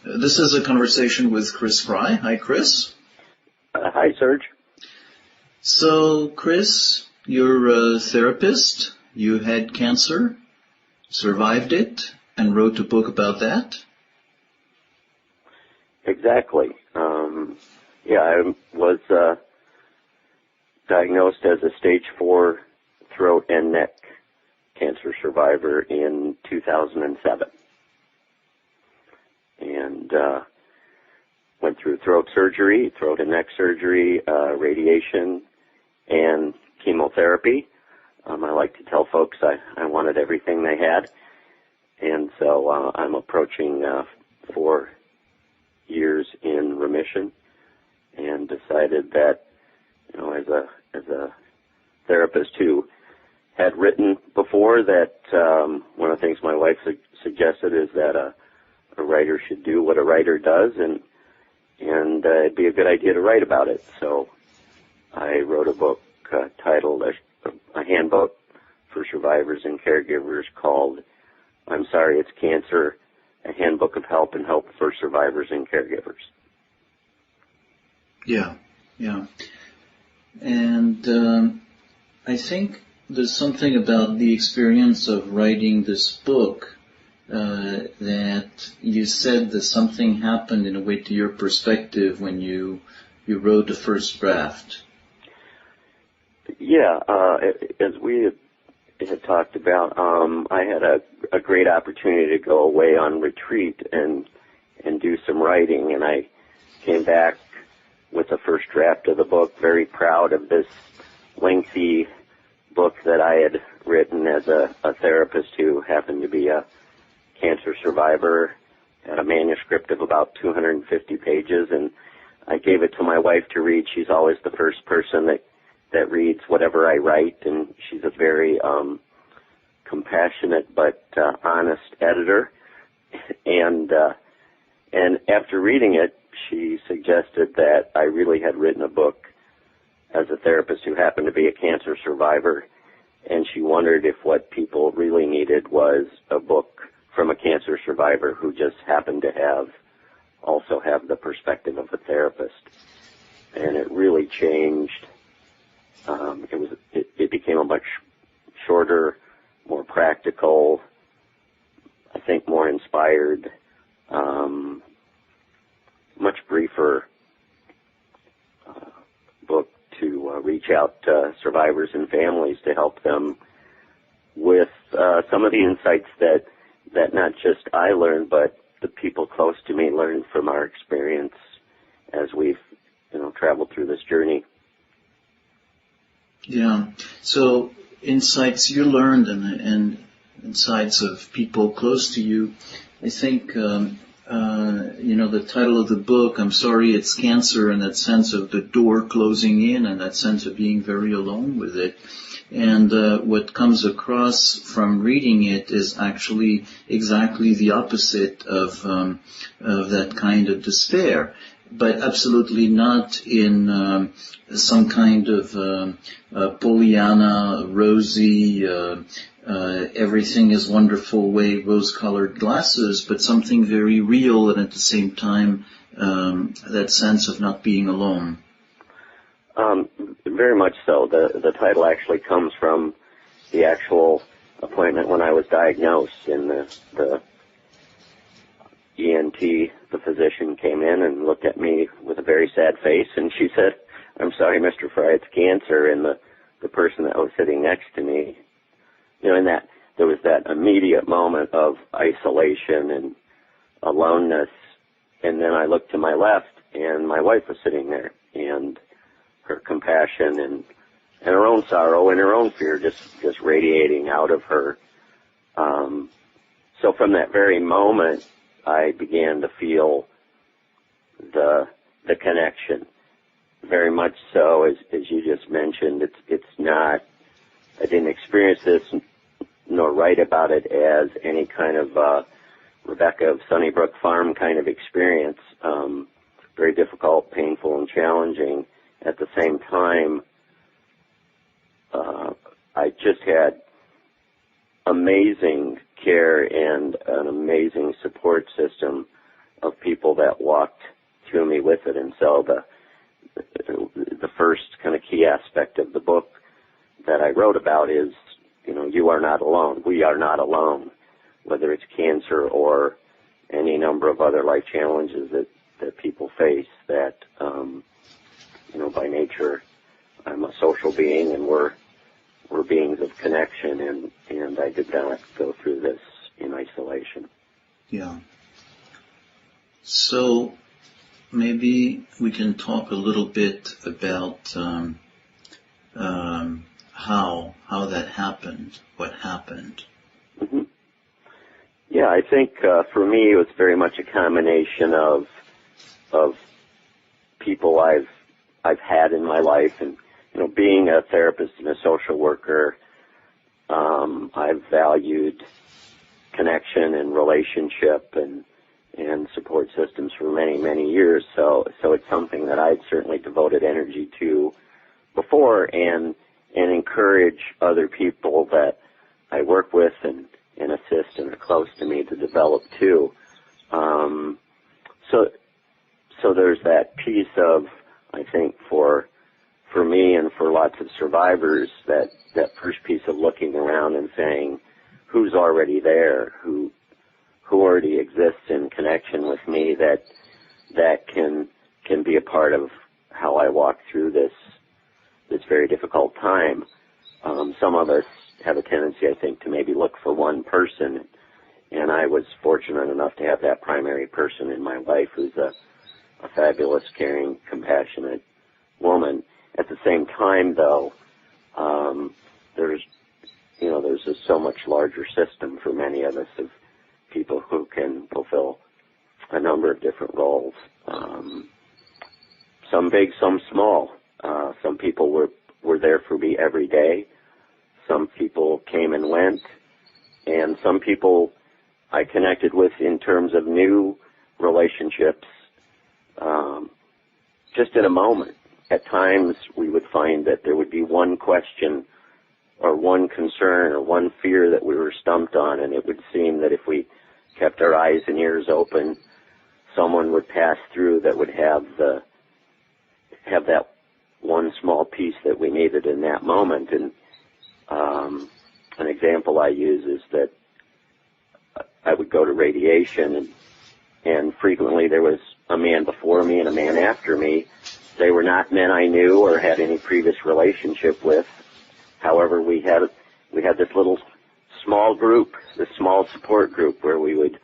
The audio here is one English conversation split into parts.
This is a conversation with Chris Frey. Hi, Chris. Hi, Serge. So, Chris, you're a therapist. You had cancer, survived it, and wrote a book about that. Exactly. I was diagnosed as a stage 4 throat and neck cancer survivor in 2007. And went through throat and neck surgery, radiation, and chemotherapy. I like to tell folks I wanted everything they had. And so I'm approaching 4 years in remission, and decided that, as a therapist who had written before, that one of the things my wife suggested is that a writer should do what a writer does, and it'd be a good idea to write about it. So I wrote a book titled a handbook for survivors and caregivers called "I'm Sorry It's Cancer: A Handbook of Help and Hope for Survivors and Caregivers." Yeah. And I think there's something about the experience of writing this book that you said that something happened in a way to your perspective when you wrote the first draft. Yeah, as we had talked about, I had a great opportunity to go away on retreat and do some writing, and I came back with the first draft of the book, very proud of this lengthy book that I had written as a therapist who happened to be a cancer survivor, had a manuscript of about 250 pages, and I gave it to my wife to read. She's always the first person that reads whatever I write, and she's a very compassionate but honest editor. And after reading it, she suggested that I really had written a book as a therapist who happened to be a cancer survivor, and she wondered if what people really needed was a book from a cancer survivor who just happened to also have the perspective of a therapist. And it really changed. It became a much shorter, more practical, I think more inspired, much briefer book to reach out to survivors and families to help them with some of the insights that not just I learned, but the people close to me learned from our experience as we've traveled through this journey. Yeah. So insights you learned and insights of people close to you. I think the title of the book, "I'm Sorry It's Cancer," and that sense of the door closing in and that sense of being very alone with it. And what comes across from reading it is actually exactly the opposite of that kind of despair, but absolutely not in some kind of Pollyanna, rosy, everything is wonderful way, rose-colored glasses, but something very real, and at the same time that sense of not being alone. Very much so. The title actually comes from the actual appointment when I was diagnosed, and the ENT, the physician, came in and looked at me with a very sad face, and she said, "I'm sorry, Mr. Frey, it's cancer." And the person that was sitting next to me, in that there was that immediate moment of isolation and aloneness, and then I looked to my left, and my wife was sitting there, and her compassion and her own sorrow and her own fear just radiating out of her. So from that very moment, I began to feel the connection. Very much so, as you just mentioned. It's not. I didn't experience this nor write about it as any kind of Rebecca of Sunnybrook Farm kind of experience. Very difficult, painful, and challenging. At the same time, I just had amazing care and an amazing support system of people so the first kind of key aspect of the book that I wrote about is, you are not alone. We are not alone, whether it's cancer or any number of other life challenges that people face. That by nature, I'm a social being, and we're beings of connection, and I did not go through this in isolation. Yeah. So maybe we can talk a little bit about how that happened, what happened. Mm-hmm. Yeah, I think for me it was very much a combination of people I've had in my life, and being a therapist and a social worker, I've valued connection and relationship and support systems for many, many years. So it's something that I'd certainly devoted energy to before, and encourage other people that I work with and assist and are close to me to develop too. So there's that piece of, I think, for me and for lots of survivors, that first piece of looking around and saying, who's already there, who already exists in connection with me that can be a part of how I walk through this very difficult time. Some of us have a tendency, I think, to maybe look for one person, and I was fortunate enough to have that primary person in my life who's a fabulous, caring, compassionate woman. At the same time, though, there's just so much larger system for many of us of people who can fulfill a number of different roles. Some big, some small. Some people were there for me every day. Some people came and went, and some people I connected with in terms of new relationships, just in a moment. At times, we would find that there would be one question or one concern or one fear that we were stumped on, and it would seem that if we kept our eyes and ears open, someone would pass through that would have that one small piece that we needed in that moment. And an example I use is that I would go to radiation, and frequently there was a man before me and a man after me. They were not men I knew or had any previous relationship with. However, we had this little small group, this small support group, where we would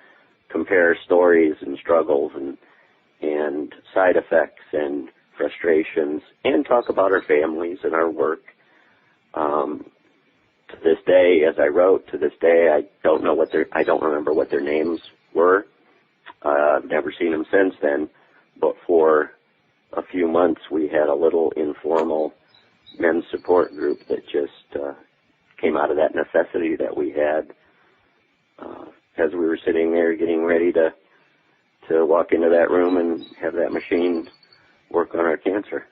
compare stories and struggles and side effects and frustrations, and talk about our families and our work. To this day, as I wrote, I don't remember what their names were. I've never seen them since then, but for a few months we had a little informal men's support group that just came out of that necessity that we had as we were sitting there getting ready to walk into that room and have that machine work on our cancer.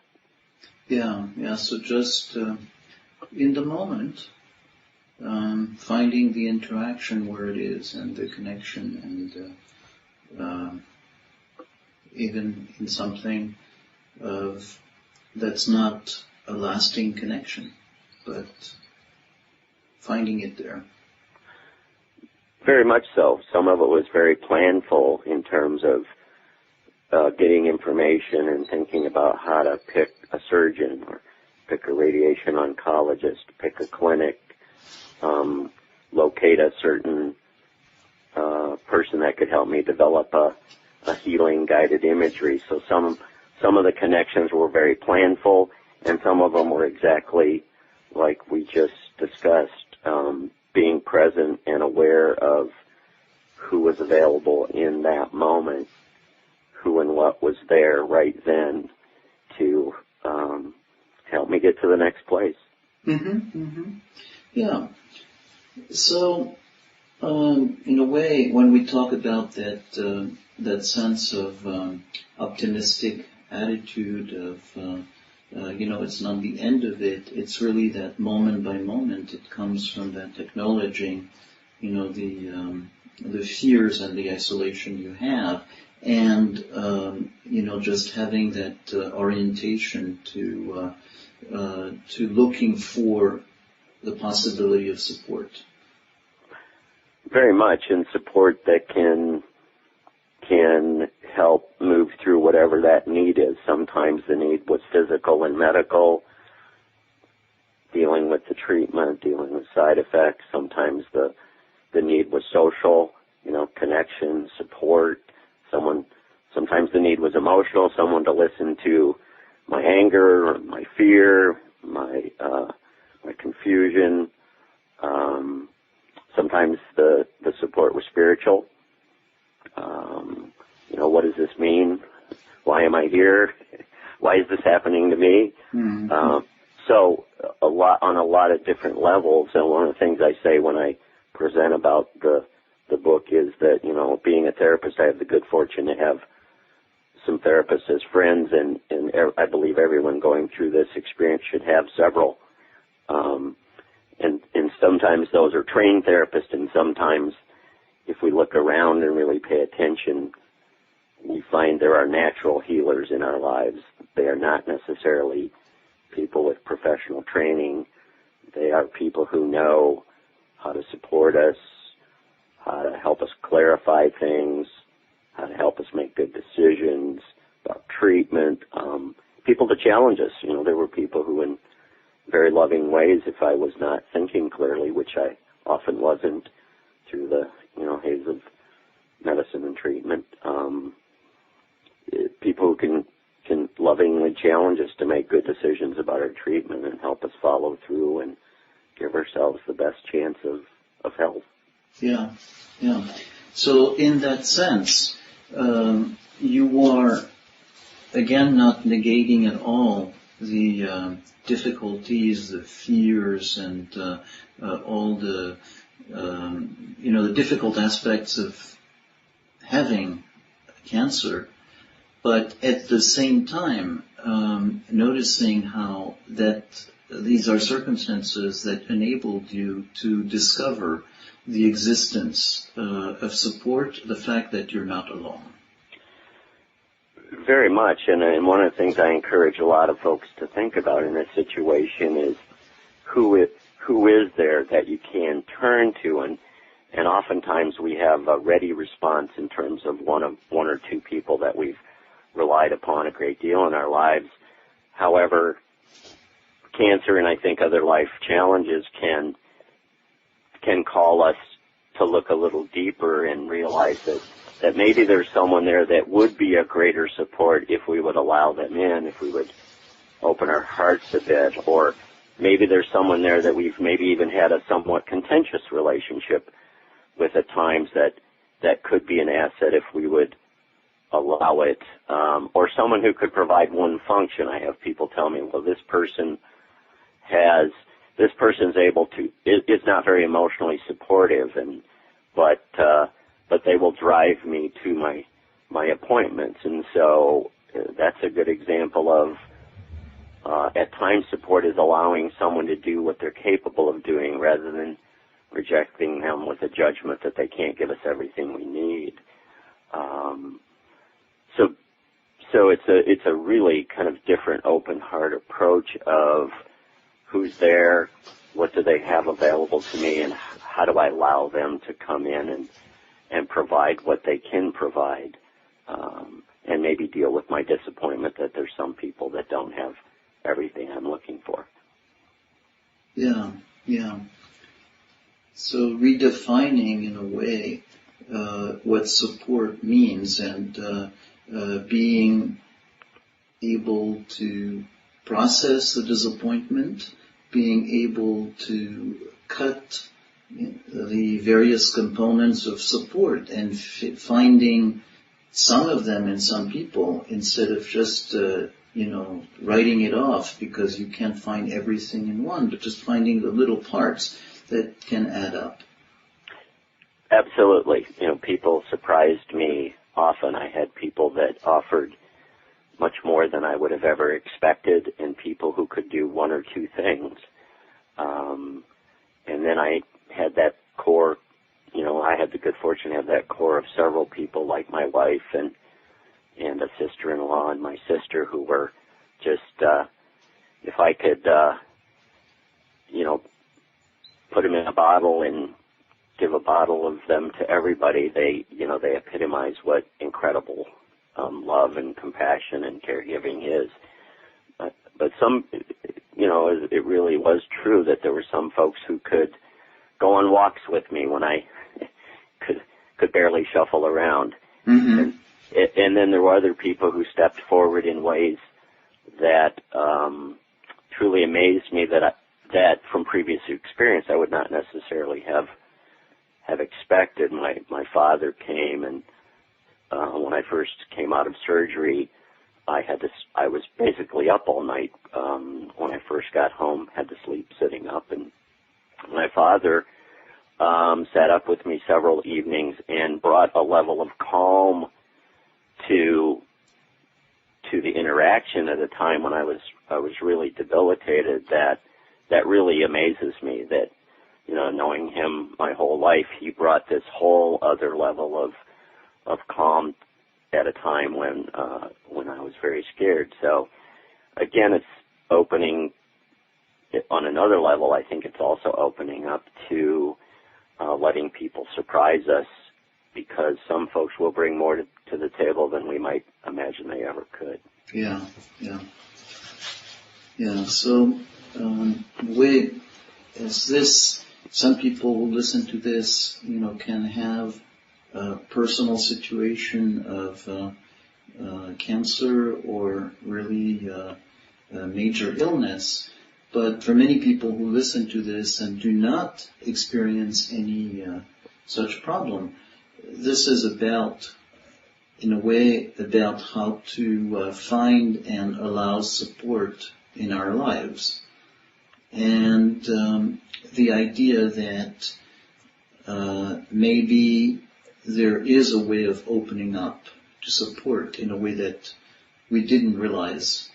Yeah. So just in the moment, finding the interaction where it is and the connection, and even in something that's not a lasting connection, but finding it there. Very much so. Some of it was very planful in terms of getting information and thinking about how to pick a surgeon or pick a radiation oncologist, pick a clinic, locate a certain person that could help me develop a healing guided imagery. So some of the connections were very planful, and some of them were exactly like we just discussed, being present and aware of who was available in that moment, who and what was there right then to help me get to the next place. Yeah. So, in a way, when we talk about that sense of optimistic attitude of it's not the end of it. It's really that moment by moment. It comes from that acknowledging, the fears and the isolation you have, and just having that orientation to looking for the possibility of support. Very much, and support that can help move through whatever that need is. Sometimes the need was physical and medical, dealing with the treatment, dealing with side effects. Sometimes the need was social, connection, support. Sometimes the need was emotional, someone to listen to my anger, my fear, my confusion. Sometimes the support was spiritual. What does this mean? Why am I here? Why is this happening to me? Mm-hmm. So on a lot of different levels. And one of the things I say when I present about the book is that, being a therapist, I have the good fortune to have some therapists as friends, and I believe everyone going through this experience should have several. And sometimes those are trained therapists, and sometimes if we look around and really pay attention, we find there are natural healers in our lives. They are not necessarily people with professional training. They are people who know how to support us, how to help us clarify things, how to help us make good decisions about treatment, people to challenge us. There were people who in very loving ways, if I was not thinking clearly, which I often wasn't through the, haze of medicine and treatment, people who can lovingly challenge us to make good decisions about our treatment and help us follow through and give ourselves the best chance of health. Yeah. So in that sense, you are, again, not negating at all the difficulties, the fears, and all the, the difficult aspects of having cancer, but at the same time, noticing how that these are circumstances that enabled you to discover the existence of support, the fact that you're not alone. Very much, and one of the things I encourage a lot of folks to think about in this situation is who is there that you can turn to, and oftentimes we have a ready response in terms of one or two people that we've relied upon a great deal in our lives. However, cancer and I think other life challenges can call us to look a little deeper and realize that maybe there's someone there that would be a greater support if we would allow them in, if we would open our hearts a bit, or maybe there's someone there that we've maybe even had a somewhat contentious relationship with at times that could be an asset if we would allow it, or someone who could provide one function. I have people tell me, well, this person's able to, is not very emotionally supportive, but they will drive me to my appointments. And so that's a good example of, at times support is allowing someone to do what they're capable of doing rather than rejecting them with a judgment that they can't give us everything we need. So it's a really kind of different open heart approach of who's there, what do they have available to me, and how do I allow them to come in and provide what they can provide, and maybe deal with my disappointment that there's some people that don't have everything I'm looking for. Yeah. So redefining, in a way, what support means, and being able to process the disappointment, being able to cut the various components of support and finding some of them in some people instead of just, writing it off because you can't find everything in one, but just finding the little parts that can add up. Absolutely. People surprised me often. I had people that offered much more than I would have ever expected, and people who could do one or two things. And then I had that core, I had the good fortune to have that core of several people like my wife and and a sister-in-law and my sister who were just, if I could, put them in a bottle and give a bottle of them to everybody, they epitomize what incredible love and compassion and caregiving is. But some, it really was true that there were some folks who could go on walks with me when I could barely shuffle around. Mm-hmm. And then there were other people who stepped forward in ways that truly amazed me that from previous experience I would not necessarily have expected. My father came, and when I first came out of surgery, I was basically up all night when I first got home, had to sleep sitting up, and my father sat up with me several evenings and brought a level of calm to the interaction at a time when I was really debilitated that really amazes me. That, knowing him my whole life, he brought this whole other level of calm at a time when I was very scared. So again, it's opening on another level. I think it's also opening up to letting people surprise us, because some folks will bring more to the table than we might imagine they ever could. Yeah. So, the way is this, some people who listen to this, can have a personal situation of cancer or really a major illness. But for many people who listen to this and do not experience any such problem, this is in a way, about how to find and allow support in our lives. And the idea that maybe there is a way of opening up to support in a way that we didn't realize.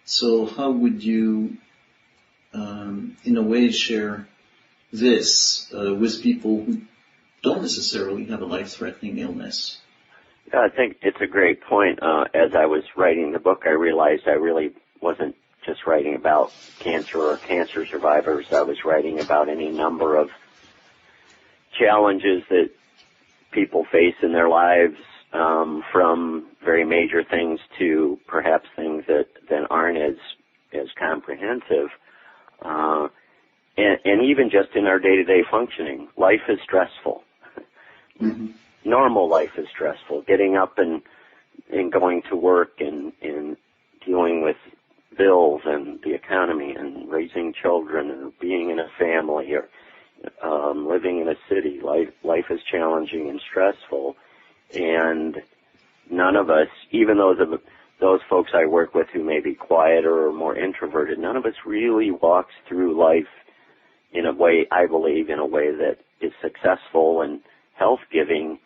So how would you, in a way, share this with people who don't necessarily have a life-threatening illness? Yeah, I think it's a great point. As I was writing the book, I realized I really wasn't just writing about cancer or cancer survivors. I was writing about any number of challenges that people face in their lives, from very major things to perhaps things that aren't as comprehensive. And even just in our day-to-day functioning, life is stressful. Mm-hmm. Normal life is stressful. Getting up and going to work and dealing with bills and the economy and raising children and being in a family or living in a city. Life is challenging and stressful. And none of us, even those folks I work with who may be quieter or more introverted, none of us really walks through life in a way, I believe, in a way that is successful and health-giving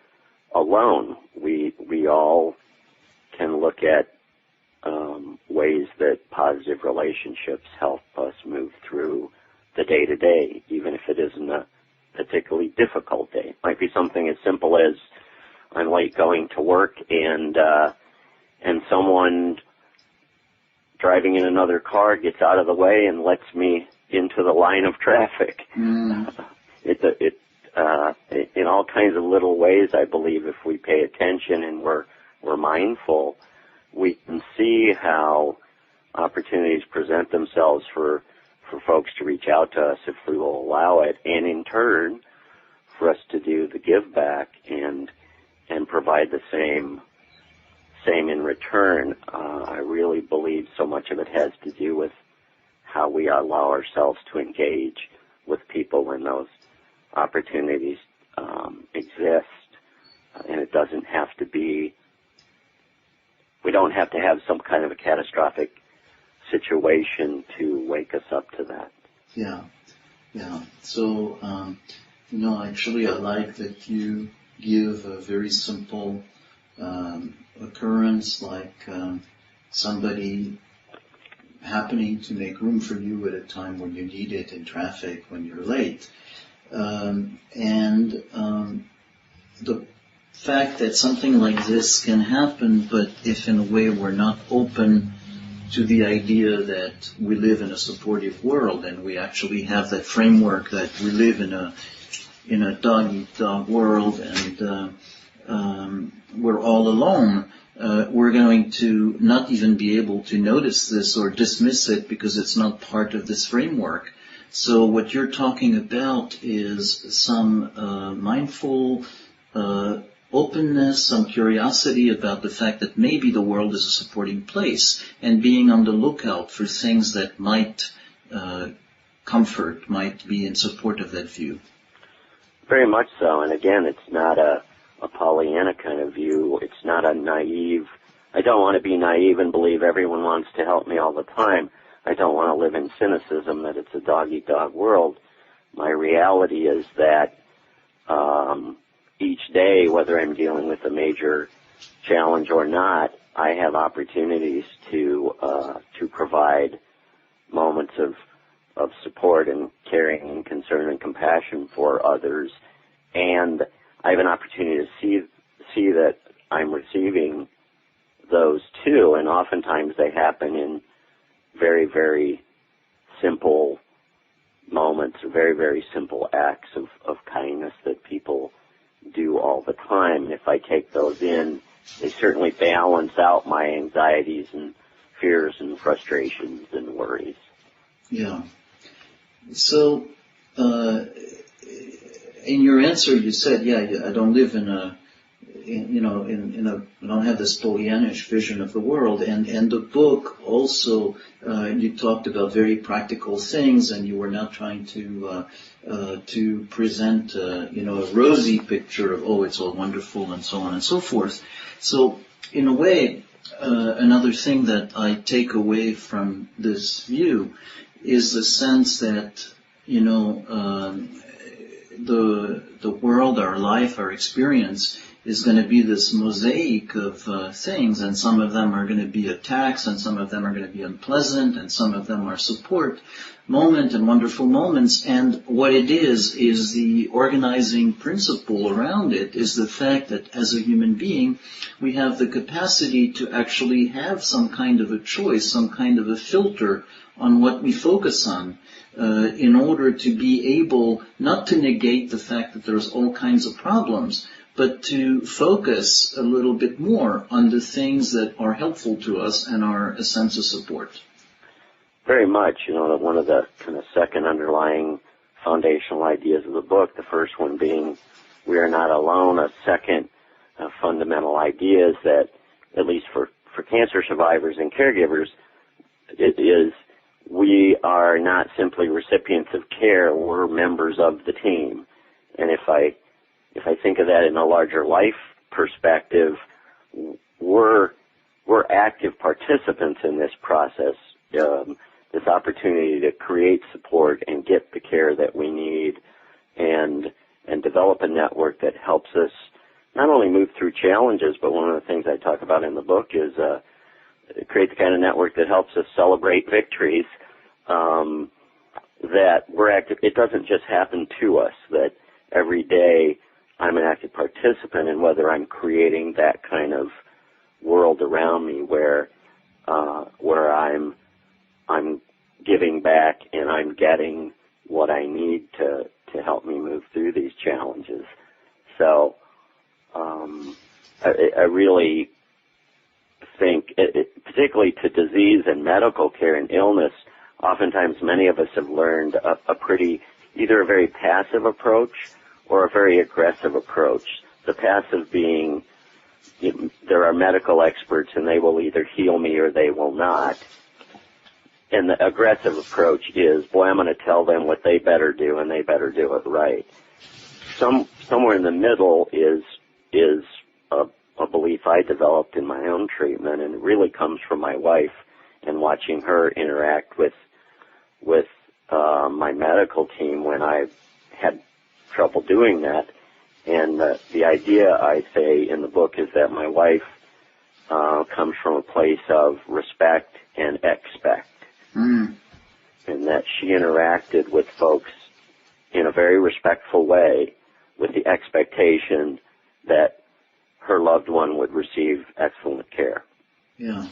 alone. We all can look at ways that positive relationships help us move through the day-to-day, even if it isn't a particularly difficult day. It might be something as simple as I'm late going to work and someone driving in another car gets out of the way and lets me into the line of traffic. Mm. In all kinds of little ways, I believe, if we pay attention and we're mindful, we can see how opportunities present themselves for folks to reach out to us if we will allow it, and in turn, for us to do the give back and provide the same in return. I really believe so much of it has to do with how we allow ourselves to engage with people when those opportunities exist. And it doesn't have to be, we don't have to have some kind of a catastrophic situation to wake us up to that. Yeah. So, actually I like that you give a very simple occurrence, like somebody happening to make room for you at a time when you need it in traffic, when you're late. The fact that something like this can happen, but if in a way we're not open to the idea that we live in a supportive world and we actually have that framework that we live in a dog-eat-dog world and we're all alone, we're going to not even be able to notice this or dismiss it because it's not part of this framework. So what you're talking about is some mindful openness, some curiosity about the fact that maybe the world is a supporting place, and being on the lookout for things that might comfort, might be in support of that view. Very much so. And again, it's not a Pollyanna kind of view. It's not a naive, I don't want to be naive and believe everyone wants to help me all the time. I don't want to live in cynicism that it's a dog-eat-dog world. My reality is that each day, whether I'm dealing with a major challenge or not, I have opportunities to provide moments of support and caring and concern and compassion for others, and I have an opportunity to see that I'm receiving those too, and oftentimes they happen in very, very simple moments, very, very simple acts of kindness that people do all the time. And if I take those in, they certainly balance out my anxieties and fears and frustrations and worries. Yeah. So, in your answer, you said, I don't live I don't have this Pollyannish vision of the world. And the book also, you talked about very practical things, and you were not trying to present, a rosy picture of, it's all wonderful and so on and so forth. So, in a way, another thing that I take away from this view is the sense that, the world, our life, our experience is going to be this mosaic of things, and some of them are going to be attacks, and some of them are going to be unpleasant, and some of them are support moment and wonderful moments. And what it is the organizing principle around it is the fact that as a human being, we have the capacity to actually have some kind of a choice, some kind of a filter on what we focus on, in order to be able not to negate the fact that there's all kinds of problems, but to focus a little bit more on the things that are helpful to us and are a sense of support. Very much. One of the kind of second underlying foundational ideas of the book, the first one being we are not alone. A second fundamental idea is that, at least for cancer survivors and caregivers, it is we are not simply recipients of care, we're members of the team. And if I think of that in a larger life perspective, we're active participants in this process, this opportunity to create support and get the care that we need and develop a network that helps us not only move through challenges, but one of the things I talk about in the book is create the kind of network that helps us celebrate victories, that we're active. It doesn't just happen to us, that every day I'm an active participant in whether I'm creating that kind of world around me where I'm giving back and I'm getting what I need to help me move through these challenges. So I really think, particularly to disease and medical care and illness, oftentimes many of us have learned either a very passive approach or a very aggressive approach. The passive being, there are medical experts and they will either heal me or they will not. And the aggressive approach is, I'm going to tell them what they better do and they better do it right. Somewhere in the middle is a belief I developed in my own treatment, and it really comes from my wife and watching her interact with my medical team when I had trouble doing that. And the idea I say in the book is that my wife comes from a place of respect and expect. And that she interacted with folks in a very respectful way with the expectation that loved one would receive excellent care. Yeah.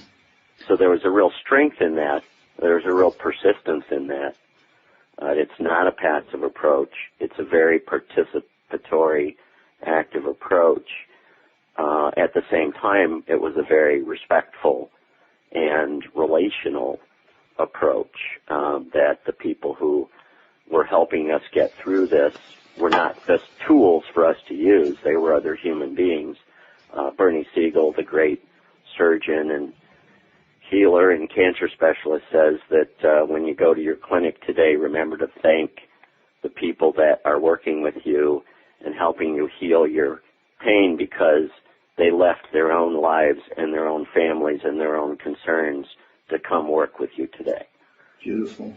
So there was a real strength in that. There was a real persistence in that. It's not a passive approach. It's a very participatory, active approach. At the same time, it was a very respectful and relational approach that the people who were helping us get through this were not just tools for us to use. They were other human beings. Bernie Siegel, the great surgeon and healer and cancer specialist, says that when you go to your clinic today, remember to thank the people that are working with you and helping you heal your pain, because they left their own lives and their own families and their own concerns to come work with you today. Beautiful.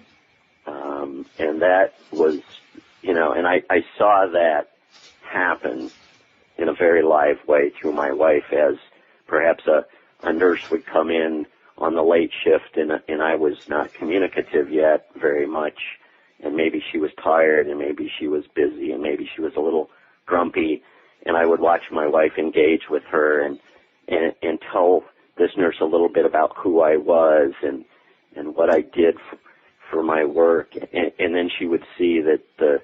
And that was, and I saw that happen in a very live way through my wife, as perhaps a nurse would come in on the late shift and I was not communicative yet very much, and maybe she was tired and maybe she was busy and maybe she was a little grumpy, and I would watch my wife engage with her and tell this nurse a little bit about who I was and what I did for my work, and then she would see that the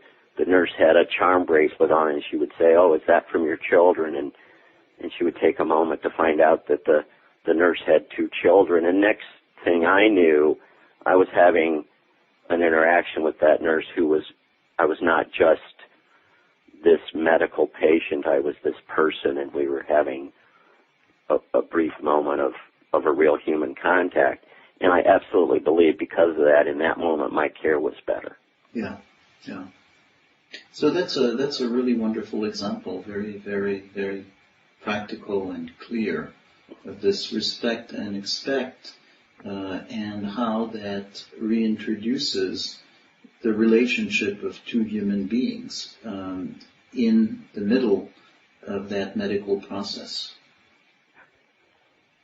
nurse had a charm bracelet on, and she would say, "Oh, is that from your children?" And she would take a moment to find out that the nurse had 2 children, and next thing I knew, I was having an interaction with that nurse I was not just this medical patient, I was this person, and we were having a brief moment of a real human contact. And I absolutely believe because of that, in that moment, my care was better. Yeah, yeah. So that's a really wonderful example, very, very, very practical and clear, of this respect and expect, and how that reintroduces the relationship of 2 human beings in the middle of that medical process.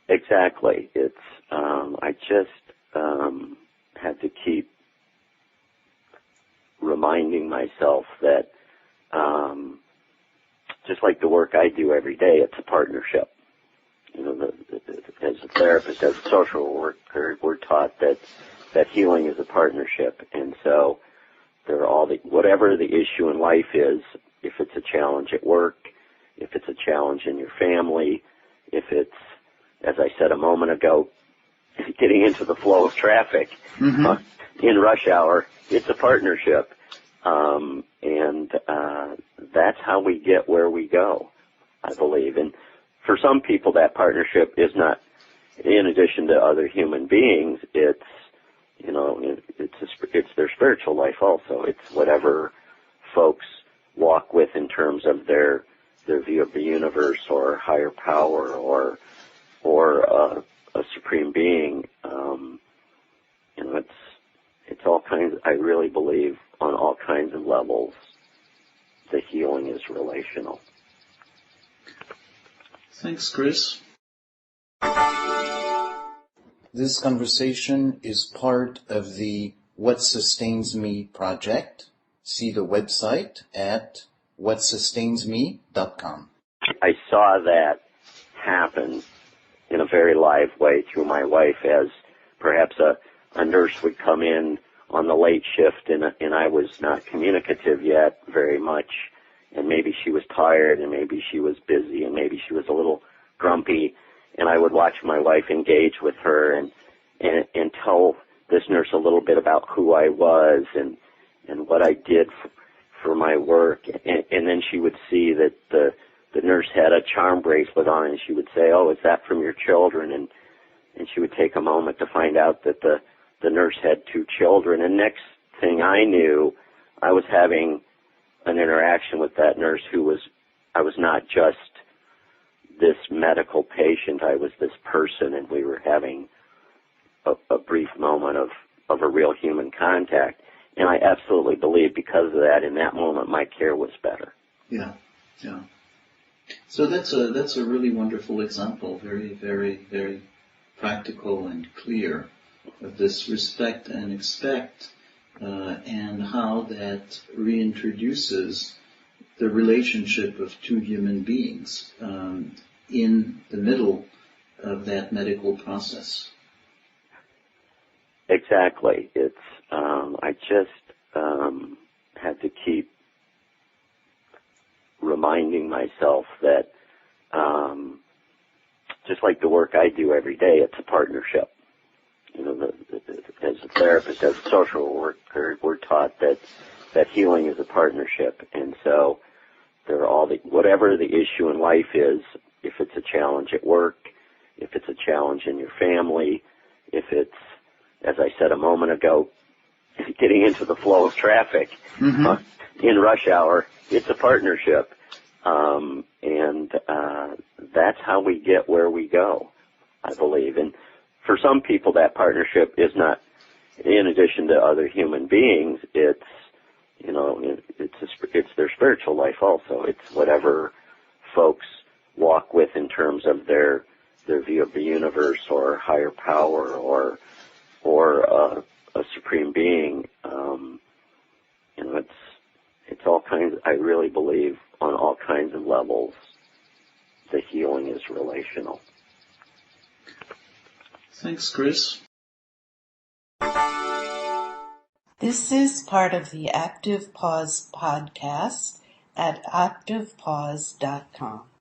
Exactly. It's I just had to keep reminding myself that just like the work I do every day, it's a partnership. As a therapist, as a social worker, we're taught that healing is a partnership, and so there are whatever the issue in life is, if it's a challenge at work, if it's a challenge in your family, if it's, as I said a moment ago, getting into the flow of traffic in rush hour, it's a partnership. And that's how we get where we go, I believe. And for some people, that partnership is not, in addition to other human beings, it's their spiritual life also. It's whatever folks walk with in terms of their view of the universe or higher power or a supreme being. It's all kinds. I really believe on all kinds of levels, the healing is relational. Thanks, Chris. This conversation is part of the What Sustains Me project. See the website at whatsustainsme.com. I saw that happen in a very live way through my wife, as perhaps a nurse would come in on the late shift and I was not communicative yet very much, and maybe she was tired and maybe she was busy and maybe she was a little grumpy, and I would watch my wife engage with her and tell this nurse a little bit about who I was and what I did for my work, and then she would see that the nurse had a charm bracelet on, and she would say, "Oh, is that from your children?" And she would take a moment to find out that the nurse had 2 children, and next thing I knew, I was having an interaction with that nurse I was not just this medical patient, I was this person, and we were having a brief moment of a real human contact. And I absolutely believe because of that, in that moment, my care was better. Yeah, yeah. So that's a really wonderful example, very, very, very practical and clear, of this respect and expect, and how that reintroduces the relationship of 2 human beings in the middle of that medical process. Exactly. It's I just had to keep reminding myself that just like the work I do every day, it's a partnership. You know, as a therapist, as a social worker, we're taught that healing is a partnership, and so there are whatever the issue in life is. If it's a challenge at work, if it's a challenge in your family, if it's, as I said a moment ago, getting into the flow of traffic in rush hour, it's a partnership. And that's how we get where we go, I believe. And for some people, that partnership is not, in addition to other human beings, it's, you know, it's their spiritual life also. It's whatever folks walk with in terms of their view of the universe or higher power or a supreme being. You know, it's all kinds. I really believe on all kinds of levels, the healing is relational. Thanks, Chris. This is part of the Active Pause podcast at activepause.com.